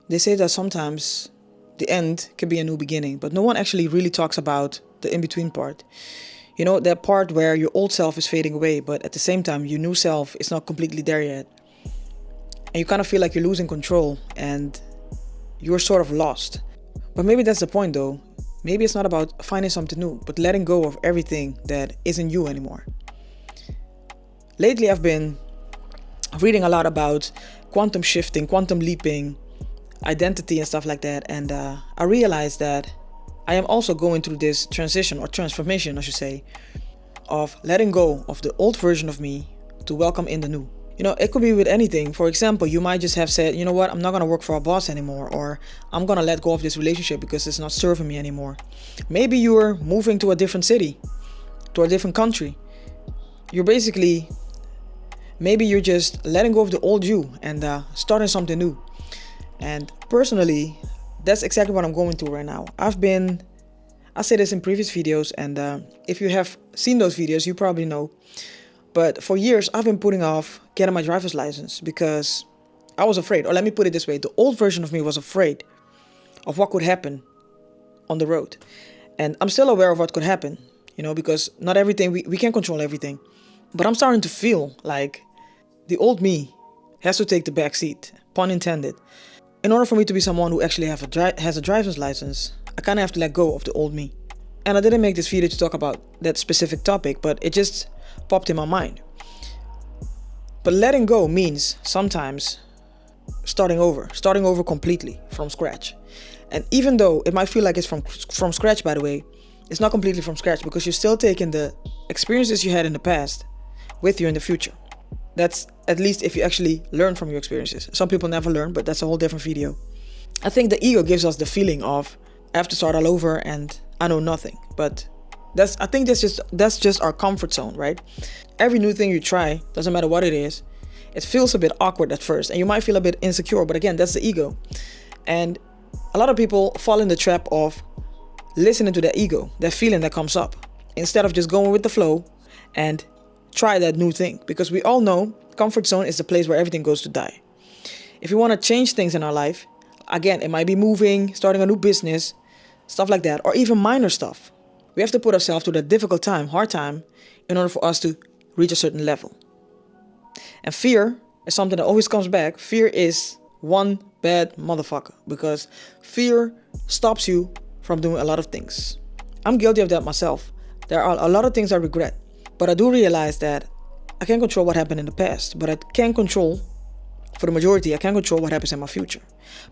They say that sometimes the end can be a new beginning, but no one actually really talks about the in-between part. You know, that part where your old self is fading away, but at the same time, your new self is not completely there yet. And you kind of feel like you're losing control and you're sort of lost. But maybe that's the point though. Maybe it's not about finding something new, but letting go of everything that isn't you anymore. Lately, I've been reading a lot about quantum shifting, quantum leaping, identity and stuff like that. And I realized that I am also going through this transition or transformation, I should say, of letting go of the old version of me to welcome in the new. You know, it could be with anything. For example, you might just have said, you know what, I'm not going to work for a boss anymore, or I'm going to let go of this relationship because it's not serving me anymore. Maybe you're moving to a different city, to a different country. Maybe you're just letting go of the old you and starting something new. And personally, that's exactly what I'm going through right now. I said this in previous videos, and if you have seen those videos, you probably know. But for years, I've been putting off getting my driver's license because I was afraid. Or let me put it this way. The old version of me was afraid of what could happen on the road. And I'm still aware of what could happen, you know, because not everything, we can't control everything. But I'm starting to feel like the old me has to take the back seat, pun intended. In order for me to be someone who actually has a driver's license, I kind of have to let go of the old me. And I didn't make this video to talk about that specific topic, but it just popped in my mind. But letting go means sometimes starting over completely from scratch. And even though it might feel like it's from scratch, by the way, it's not completely from scratch because you're still taking the experiences you had in the past with you in the future. That's at least if you actually learn from your experiences. Some people never learn, but that's a whole different video. I think the ego gives us the feeling of I have to start all over and I know nothing. But that's just our comfort zone, right? Every new thing you try, doesn't matter what it is, it feels a bit awkward at first and you might feel a bit insecure, but again, that's the ego. And a lot of people fall in the trap of listening to that ego, that feeling that comes up, instead of just going with the flow and try that new thing. Because we all know comfort zone is the place where everything goes to die. If we want to change things in our life, again, it might be moving, starting a new business, stuff like that, or even minor stuff. We have to put ourselves through that difficult time, hard time, in order for us to reach a certain level. And fear is something that always comes back. Fear is one bad motherfucker because fear stops you from doing a lot of things. I'm guilty of that myself. There are a lot of things I regret, but I do realize that I can't control what happened in the past, but I can control, for the majority, I can control what happens in my future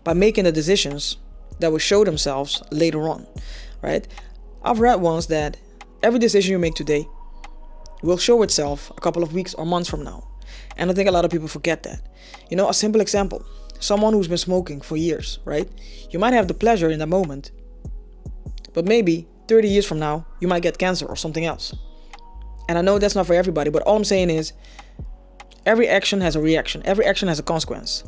by making the decisions that will show themselves later on, right? I've read once that every decision you make today will show itself a couple of weeks or months from now. And I think a lot of people forget that. You know, a simple example, someone who's been smoking for years, right? You might have the pleasure in that moment, but maybe 30 years from now, you might get cancer or something else. And I know that's not for everybody, but all I'm saying is every action has a reaction. Every action has a consequence.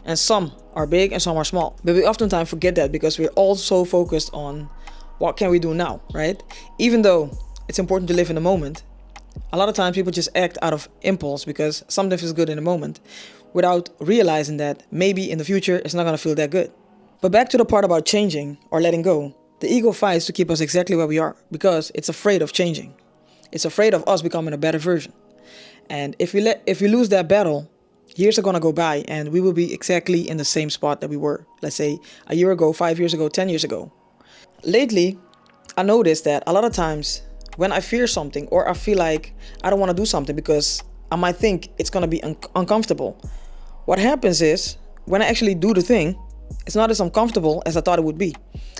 And some are big and some are small. But we oftentimes forget that because we're all so focused on what can we do now, right? Even though it's important to live in the moment, a lot of times people just act out of impulse because something feels good in the moment without realizing that maybe in the future it's not going to feel that good. But back to the part about changing or letting go, the ego fights to keep us exactly where we are because it's afraid of changing. It's afraid of us becoming a better version. And if we lose that battle, years are going to go by and we will be exactly in the same spot that we were, let's say a year ago, 5 years ago, 10 years ago. Lately, I noticed that a lot of times when I fear something or I feel like I don't want to do something because I might think it's going to be uncomfortable, what happens is when I actually do the thing, it's not as uncomfortable as I thought it would be.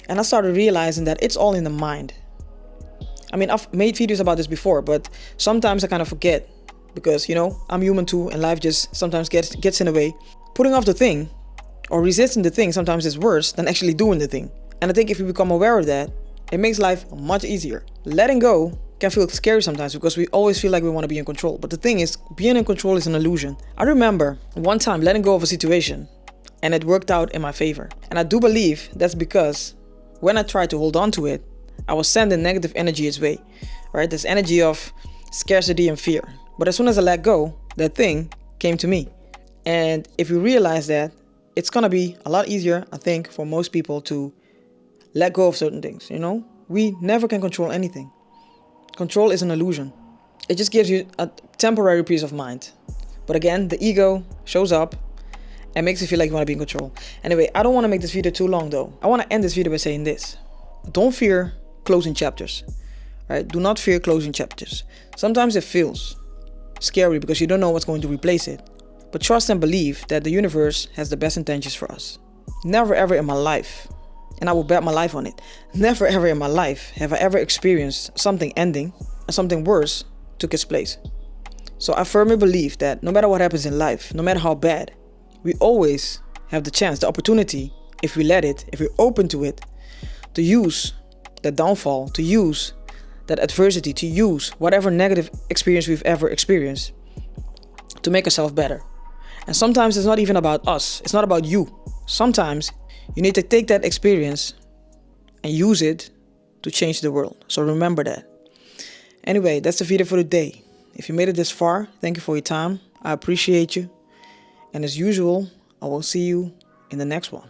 And I started realizing that it's all in the mind. I mean, I've made videos about this before, but sometimes I kind of forget because, you know, I'm human too and life just sometimes gets in the way. Putting off the thing or resisting the thing sometimes is worse than actually doing the thing. And I think if we become aware of that, it makes life much easier. Letting go can feel scary sometimes because we always feel like we want to be in control. But the thing is, being in control is an illusion. I remember one time letting go of a situation and it worked out in my favor. And I do believe that's because when I tried to hold on to it, I was sending negative energy its way, right? This energy of scarcity and fear. But as soon as I let go, that thing came to me. And if you realize that, it's going to be a lot easier, I think, for most people to let go of certain things, We never can control anything. Control is an illusion. It just gives you a temporary peace of mind. But again, the ego shows up and makes you feel like you want to be in control. Anyway, I don't want to make this video too long though. I want to end this video by saying this. Don't fear closing chapters. Right? Do not fear closing chapters. Sometimes it feels scary because you don't know what's going to replace it. But trust and believe that the universe has the best intentions for us. Never ever in my life, and I will bet my life on it, never ever in my life have I ever experienced something ending and something worse took its place. So I firmly believe that no matter what happens in life, no matter how bad, we always have the chance, the opportunity, if we let it, if we're open to it, to use that downfall, to use that adversity, to use whatever negative experience we've ever experienced to make ourselves better. And sometimes it's not even about us. It's not about you. Sometimes you need to take that experience and use it to change the world. So remember that. Anyway, that's the video for today. If you made it this far, thank you for your time. I appreciate you. And as usual, I will see you in the next one.